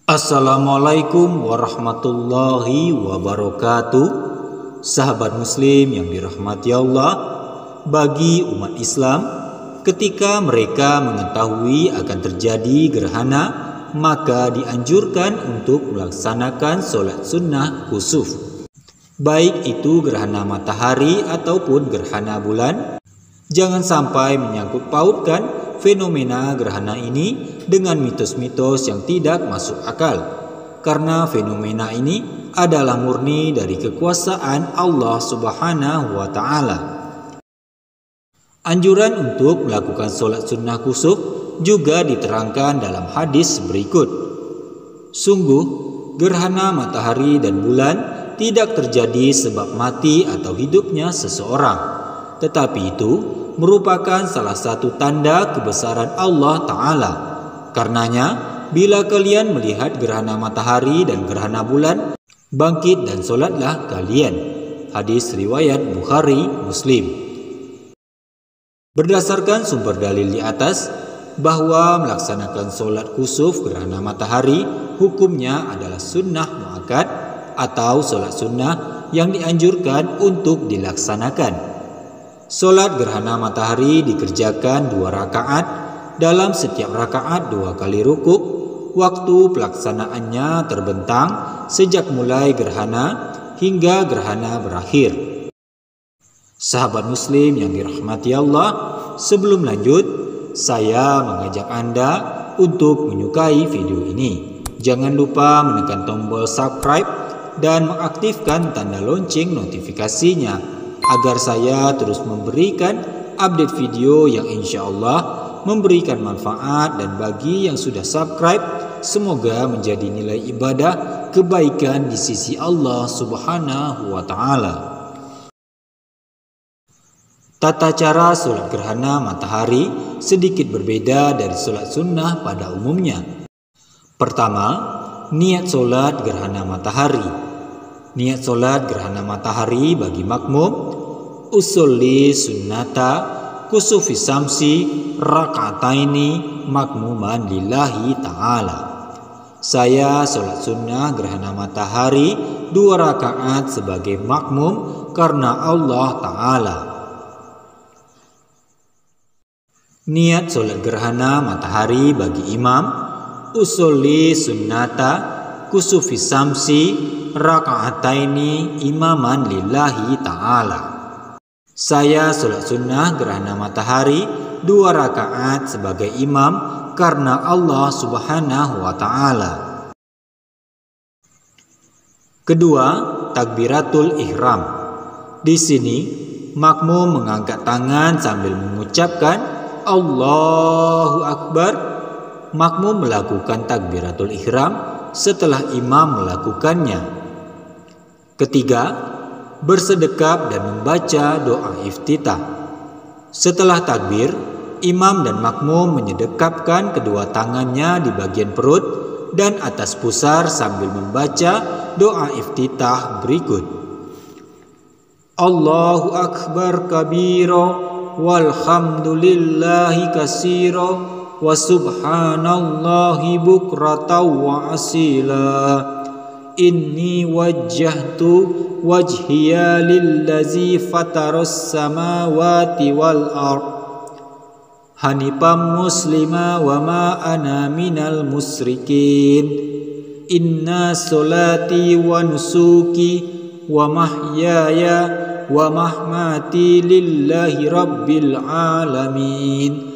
Assalamualaikum warahmatullahi wabarakatuh. Sahabat muslim yang dirahmati Allah, bagi umat Islam, ketika mereka mengetahui akan terjadi gerhana, maka dianjurkan untuk melaksanakan sholat sunnah kusuf, baik itu gerhana matahari ataupun gerhana bulan. Jangan sampai menyangkut pautkan fenomena gerhana ini dengan mitos-mitos yang tidak masuk akal, karena fenomena ini adalah murni dari kekuasaan Allah Subhanahu wa Ta'ala. Anjuran untuk melakukan sholat sunnah kusuf juga diterangkan dalam hadis berikut. Sungguh, gerhana matahari dan bulan tidak terjadi sebab mati atau hidupnya seseorang, tetapi itu merupakan salah satu tanda kebesaran Allah Ta'ala. Karenanya, bila kalian melihat gerhana matahari dan gerhana bulan, bangkit dan solatlah kalian. Hadis riwayat Bukhari Muslim. Berdasarkan sumber dalil di atas, bahwa melaksanakan solat kusuf gerhana matahari hukumnya adalah sunnah muakkad atau solat sunnah yang dianjurkan untuk dilaksanakan. Solat gerhana matahari dikerjakan 2 rakaat, dalam setiap rakaat 2 kali rukuk. Waktu pelaksanaannya terbentang sejak mulai gerhana hingga gerhana berakhir. Sahabat muslim yang dirahmati Allah, sebelum lanjut, saya mengajak Anda untuk menyukai video ini. Jangan lupa menekan tombol subscribe dan mengaktifkan tanda lonceng notifikasinya, agar saya terus memberikan update video yang insya Allah memberikan manfaat, dan bagi yang sudah subscribe, semoga menjadi nilai ibadah kebaikan di sisi Allah Subhanahu wa Ta'ala. Tata cara sholat gerhana matahari sedikit berbeda dari sholat sunnah pada umumnya. Pertama, niat sholat gerhana matahari. Niat sholat gerhana matahari bagi makmum: usolli sunnata kusufi samsi raka'ataini makmuman lillahi ta'ala. Saya sholat sunnah gerhana matahari 2 rakaat sebagai makmum karena Allah Ta'ala. Niat sholat gerhana matahari bagi imam: usolli sunnata kusufi samsi raka'ataini imaman lillahi ta'ala. Saya sholat sunnah gerhana matahari 2 rakaat sebagai imam karena Allah Subhanahu wa Ta'ala. Kedua, takbiratul ihram. Di sini makmum mengangkat tangan sambil mengucapkan Allahu Akbar. Makmum melakukan takbiratul ihram setelah imam melakukannya. Ketiga, bersedekap dan membaca doa iftitah. Setelah takbir, imam dan makmum menyedekapkan kedua tangannya di bagian perut dan atas pusar sambil membaca doa iftitah berikut. Allahu Akbar kabira walhamdulillahi kasira wa subhanallahi bukratan wa asila. Inni wajjahtu wajhiya lillazi fataras samawati wal ard hanifan muslima wa ma ana minal musyrikin. Inna solati wa nusuki wa mahyaya wa mahmati lillahi rabbil alamin.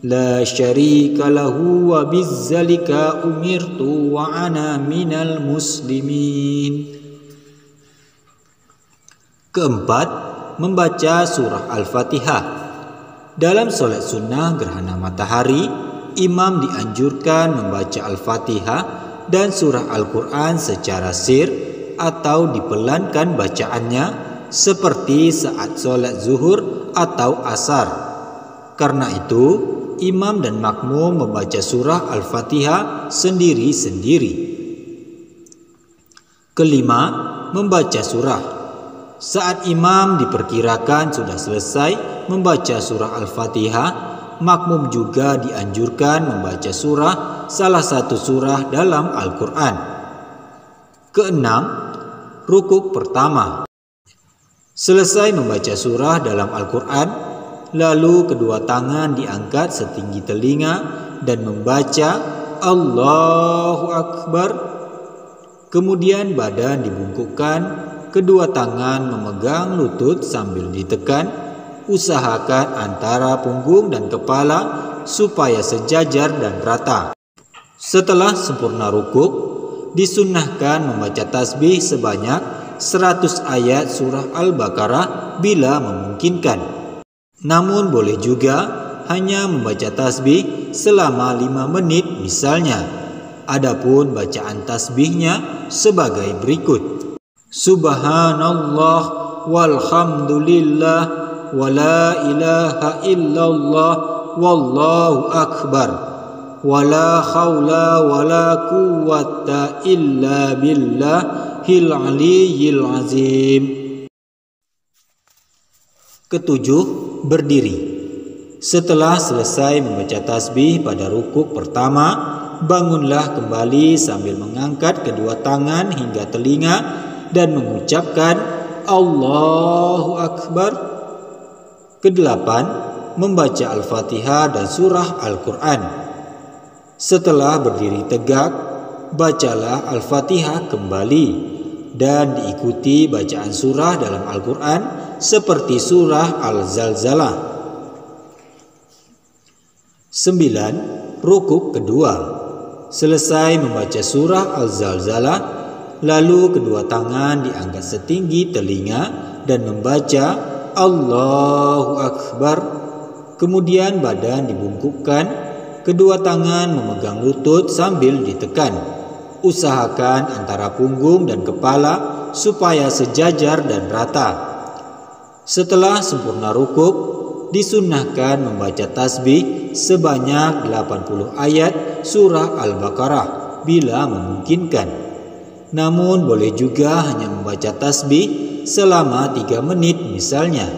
La syarika lahu wa bizzalika umirtu wa ana minal muslimin. Keempat, membaca surah Al-Fatihah. Dalam sholat sunnah gerhana matahari, imam dianjurkan membaca Al-Fatihah dan surah Al-Quran secara sir atau dipelankan bacaannya seperti saat sholat zuhur atau asar. Karena itu, imam dan makmum membaca surah Al-Fatihah sendiri-sendiri. Kelima, membaca surah. Saat imam diperkirakan sudah selesai membaca surah Al-Fatihah, makmum juga dianjurkan membaca salah satu surah dalam Al-Quran. Keenam, rukuk pertama. Selesai membaca surah dalam Al-Quran, lalu kedua tangan diangkat setinggi telinga dan membaca Allahu Akbar. Kemudian badan dibungkukkan, kedua tangan memegang lutut sambil ditekan. Usahakan antara punggung dan kepala supaya sejajar dan rata. Setelah sempurna rukuk, disunnahkan membaca tasbih sebanyak 100 ayat surah Al-Baqarah bila memungkinkan. Namun boleh juga hanya membaca tasbih selama 5 menit misalnya. Adapun bacaan tasbihnya sebagai berikut: Subhanallah walhamdulillah wa la ilaha illallah wallahu akbar wa la haula wa la quwwata illa billahil aliyyil azim. Ketujuh, berdiri. Setelah selesai membaca tasbih pada rukuk pertama, bangunlah kembali sambil mengangkat kedua tangan hingga telinga dan mengucapkan Allahu Akbar. Kedelapan, membaca Al-Fatihah dan surah Al-Quran. Setelah berdiri tegak, bacalah Al-Fatihah kembali dan diikuti bacaan surah dalam Al-Quran seperti surah Al-Zalzalah. 9. Rukuk kedua. Selesai membaca surah Al-Zalzalah, lalu kedua tangan diangkat setinggi telinga dan membaca Allahu Akbar. Kemudian badan dibungkukkan, kedua tangan memegang lutut sambil ditekan. Usahakan antara punggung dan kepala supaya sejajar dan rata. Setelah sempurna rukuk, disunnahkan membaca tasbih sebanyak 80 ayat surah Al-Baqarah bila memungkinkan. Namun boleh juga hanya membaca tasbih selama 3 menit misalnya.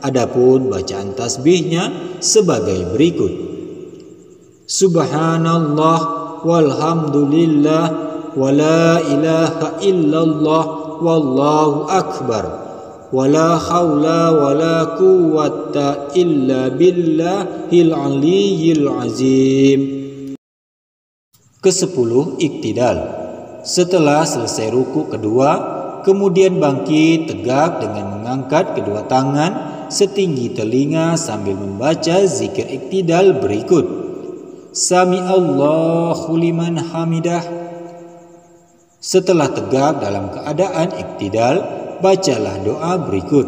Adapun bacaan tasbihnya sebagai berikut: Subhanallah walhamdulillah wa la ilaha illallah wallahu akbar wa la haula wa la quwwata illa billahil aliyyil azim. Ke-10, iktidal. Setelah selesai rukuk kedua, kemudian bangkit tegak dengan mengangkat kedua tangan setinggi telinga sambil membaca zikir iktidal berikut: Sami Allahu liman hamidah. Setelah tegak dalam keadaan iktidal, bacalah doa berikut: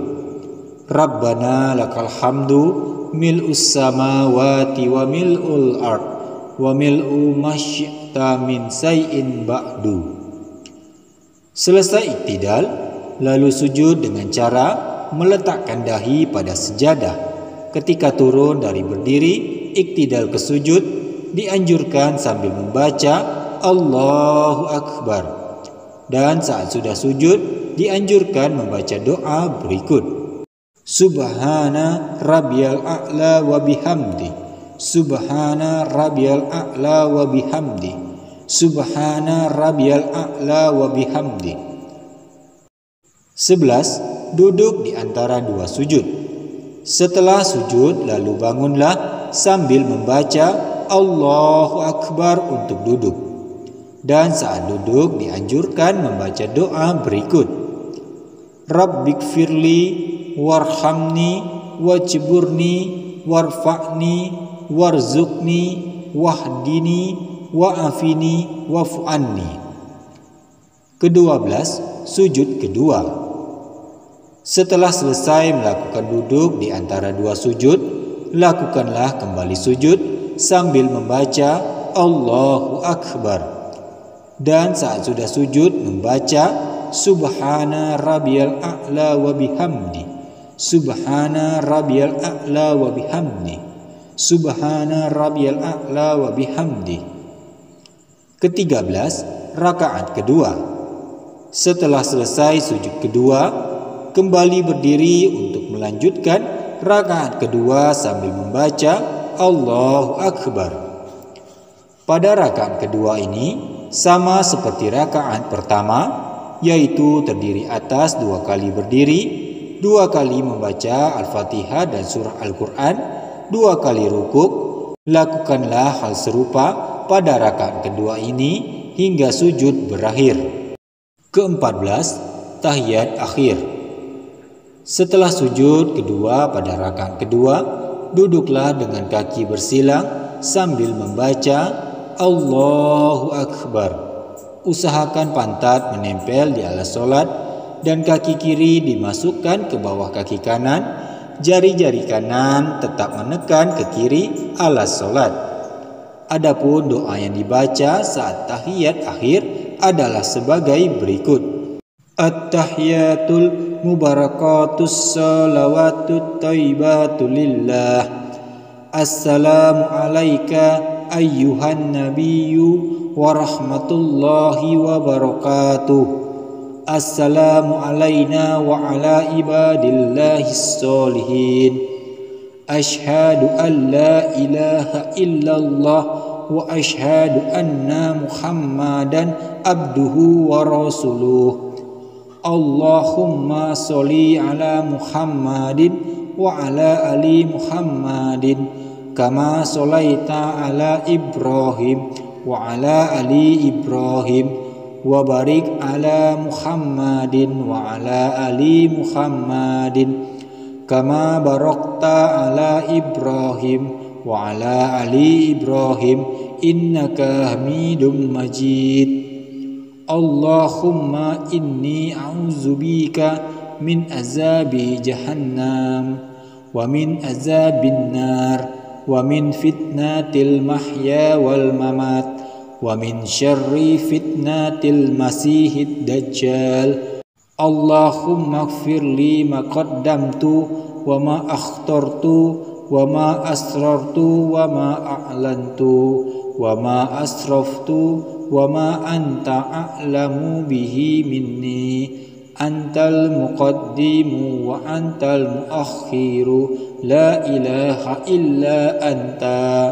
Rabbana lakal hamdu mil'us samawati wa mil'ul ard wa mil'u masyi'ta min say'in ba'du. Selesai iktidal, lalu sujud dengan cara meletakkan dahi pada sejadah. Ketika turun dari berdiri, iktidal ke sujud dianjurkan sambil membaca Allahu Akbar. Dan saat sudah sujud, dianjurkan membaca doa berikut: Subhana rabbiyal a'la wa bihamdi, Subhana rabbiyal a'la wa bihamdi, Subhana rabbiyal a'la wa bihamdi. 11. Duduk di antara dua sujud. Setelah sujud, lalu bangunlah sambil membaca Allahu Akbar untuk duduk. Dan saat duduk dianjurkan membaca doa berikut: Rabbighfirli warhamni wajburni warfa'ni warzuqni wahdini wa'afini wa'fu'anni. Ke-12. Sujud kedua. Setelah selesai melakukan duduk di antara dua sujud, lakukanlah kembali sujud sambil membaca Allahu Akbar. Dan saat sudah sujud membaca Subhana rabbiyal a'la wa bihamdi, Subhana rabbiyal a'la wa bihamdi, Subhana rabbiyal a'la wa bihamdi. Ke-13. Rakaat kedua. Setelah selesai sujud kedua, kembali berdiri untuk melanjutkan rakaat kedua sambil membaca Allahu Akbar. Pada rakaat kedua ini sama seperti rakaat pertama, yaitu terdiri atas 2 kali berdiri, 2 kali membaca Al-Fatihah dan surah Al-Quran, 2 kali rukuk. Lakukanlah hal serupa pada rakaat kedua ini hingga sujud berakhir. Ke-14, tahiyat akhir. Setelah sujud kedua pada rakaat kedua, duduklah dengan kaki bersilang sambil membaca Allahu Akbar. Usahakan pantat menempel di alas solat dan kaki kiri dimasukkan ke bawah kaki kanan. Jari-jari kanan tetap menekan ke kiri alas solat. Adapun doa yang dibaca saat tahiyat akhir adalah sebagai berikut. At-tahiyatul mubarakatus salawatut thayyibatu lillah. Assalamu alayka ayyuhan nabiyyu wa rahmatullahi wa barakatuh. Assalamu alayna wa ala ibadillahis solihin. Ashhadu an la ilaha illallah wa ashhadu anna Muhammadan abduhu wa rasuluh. Allahumma sholli ala Muhammadin wa ala ali Muhammadin kama sholaita ala Ibrahim wa ala ali Ibrahim wa barik ala Muhammadin wa ala ali Muhammadin kama barakta ala Ibrahim wa ala ali Ibrahim innaka Hamidum Majid. Allahumma inni a'udzubika min azabi jahannam wa min azabin nar wa min fitnatil mahya wal mamat wa min syarri fitnatil masihid dajjal. Allahumma ighfirli ma qaddamtu wa ma akhtartu wa ma asrartu wa ma a'lantu wa ma asraftu wa ma anta a'lamu bihi minni antal muqaddimu wa antal muakhiru la ilaha illa anta.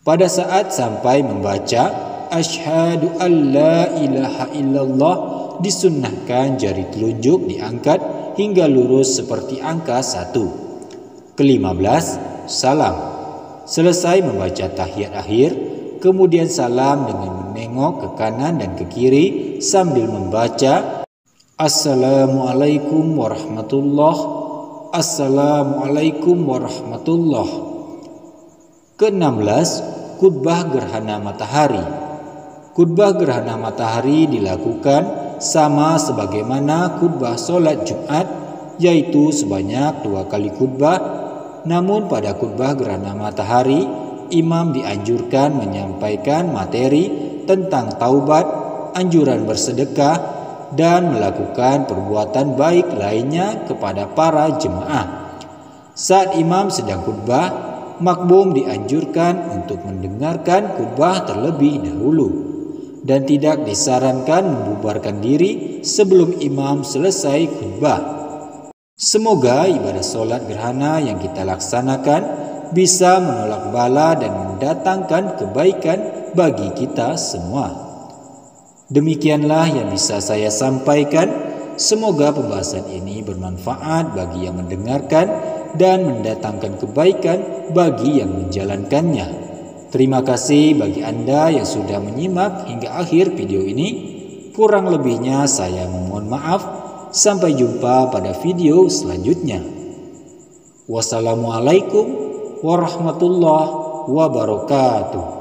Pada saat sampai membaca asyhadu an la ilaha illallah, disunnahkan jari telunjuk diangkat hingga lurus seperti angka 1. Ke-15, salam. Selesai membaca tahiyat akhir, kemudian salam dengan menengok ke kanan dan ke kiri sambil membaca Assalamualaikum warahmatullahi. Assalamualaikum warahmatullahi. Ke-16, khutbah gerhana matahari. Khutbah gerhana matahari dilakukan sama sebagaimana khutbah solat Jumat, yaitu sebanyak 2 kali khutbah. Namun pada khutbah gerhana matahari, imam dianjurkan menyampaikan materi tentang taubat, anjuran bersedekah, dan melakukan perbuatan baik lainnya kepada para jemaah. Saat imam sedang khutbah, makmum dianjurkan untuk mendengarkan khutbah terlebih dahulu dan tidak disarankan membubarkan diri sebelum imam selesai khutbah. Semoga ibadah solat gerhana yang kita laksanakan bisa menolak bala dan mendatangkan kebaikan bagi kita semua. Demikianlah yang bisa saya sampaikan. Semoga pembahasan ini bermanfaat bagi yang mendengarkan dan mendatangkan kebaikan bagi yang menjalankannya. Terima kasih bagi Anda yang sudah menyimak hingga akhir video ini. Kurang lebihnya saya memohon maaf. Sampai jumpa pada video selanjutnya. Wassalamualaikum warahmatullahi wabarakatuh.